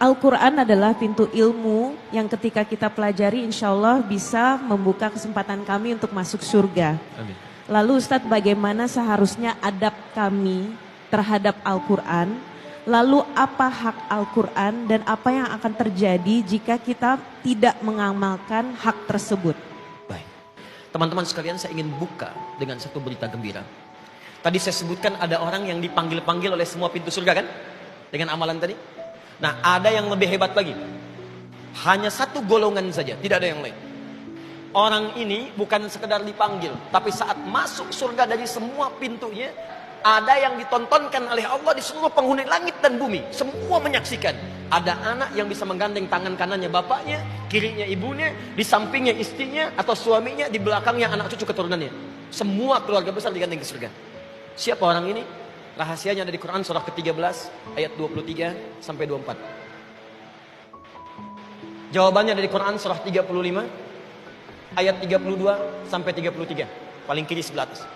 Al-Quran adalah pintu ilmu yang ketika kita pelajari insya Allah bisa membuka kesempatan kami untuk masuk surga. Amin. Lalu Ustadz, bagaimana seharusnya adab kami terhadap Al-Quran? Lalu apa hak Al-Quran dan apa yang akan terjadi jika kita tidak mengamalkan hak tersebut? Baik. Teman-teman sekalian, saya ingin buka dengan satu berita gembira. Tadi saya sebutkan ada orang yang dipanggil-panggil oleh semua pintu surga kan? Dengan amalan tadi. Nah, ada yang lebih hebat lagi. Hanya satu golongan saja, tidak ada yang lain. Orang ini bukan sekedar dipanggil, tapi saat masuk surga dari semua pintunya, ada yang ditontonkan oleh Allah di seluruh penghuni langit dan bumi. Semua menyaksikan. Ada anak yang bisa menggandeng tangan kanannya bapaknya, kirinya ibunya, di sampingnya istrinya atau suaminya, di belakangnya anak cucu keturunannya. Semua keluarga besar digandeng ke surga. Siapa orang ini? Rahasianya ada di Quran surah ke-13 ayat 23 sampai 24. Jawabannya dari Quran surah 35 ayat 32 sampai 33. Paling kiri sebelah atas.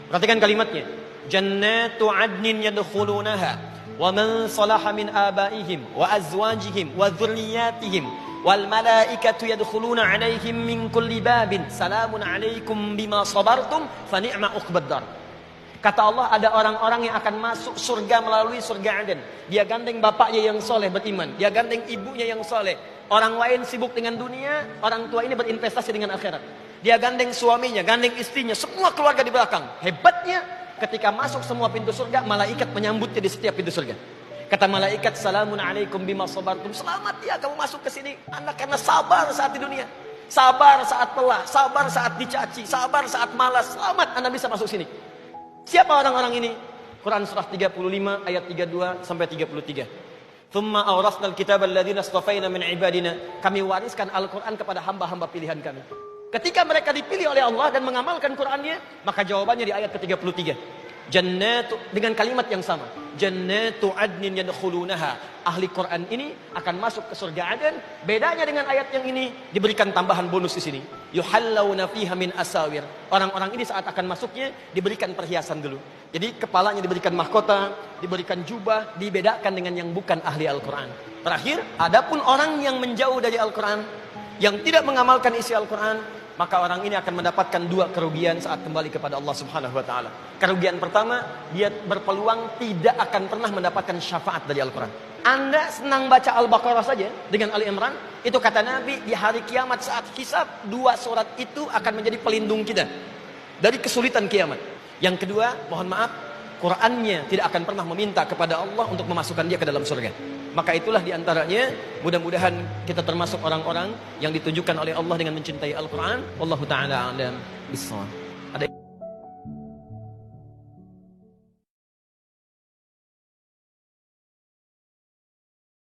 Perhatikan kalimatnya. Jannatu adnin yadkhulunaha wa man salaha min abaihim wa azwajihim wa dzurriyyatihim wal malaikatu yadkhuluna alaihim min kulli babin salamun alaikum bima sabartum fa ni'ma uqbad dar. Kata Allah, ada orang-orang yang akan masuk surga melalui surga Aden. Dia gandeng bapaknya yang soleh beriman. Dia gandeng ibunya yang soleh. Orang lain sibuk dengan dunia, orang tua ini berinvestasi dengan akhirat. Dia gandeng suaminya, gandeng istrinya, semua keluarga di belakang. Hebatnya, ketika masuk semua pintu surga, malaikat menyambutnya di setiap pintu surga. Kata malaikat, salamun alaikum bima sabartum. Selamat ya kamu masuk ke sini. Anda karena sabar saat di dunia. Sabar saat lelah, sabar saat dicaci, sabar saat malas. Selamat Anda bisa masuk sini. Siapa orang-orang ini? Quran surah 35 ayat 32 sampai 33. Tsumma awrasnal kitaba alladziina istafaina min ibadina. Kami wariskan Al-Qur'an kepada hamba-hamba pilihan kami. Ketika mereka dipilih oleh Allah dan mengamalkan Qur'annya, maka jawabannya di ayat ke-33. Jannatu, dengan kalimat yang sama. Jannatu adnin yadkhulunaha. Ahli Quran ini akan masuk ke surga Aden. Bedanya dengan ayat yang ini, diberikan tambahan bonus di sini. Yuhallawna fiha min asawir. Orang-orang ini saat akan masuknya diberikan perhiasan dulu. Jadi kepalanya diberikan mahkota, diberikan jubah, dibedakan dengan yang bukan ahli Al-Quran. Terakhir, adapun orang yang menjauh dari Al-Quran, yang tidak mengamalkan isi Al-Quran, maka orang ini akan mendapatkan dua kerugian saat kembali kepada Allah Subhanahu wa taala. Kerugian pertama, dia berpeluang tidak akan pernah mendapatkan syafaat dari Al-Quran. Anda senang baca Al-Baqarah saja dengan Ali Imran, itu kata Nabi di hari kiamat saat hisab, dua surat itu akan menjadi pelindung kita dari kesulitan kiamat. Yang kedua, mohon maaf, Qurannya tidak akan pernah meminta kepada Allah untuk memasukkan dia ke dalam surga. Maka itulah diantaranya, mudah-mudahan kita termasuk orang-orang yang ditunjukkan oleh Allah dengan mencintai Al-Quran. Wallahu ta'ala a'lam bishawab.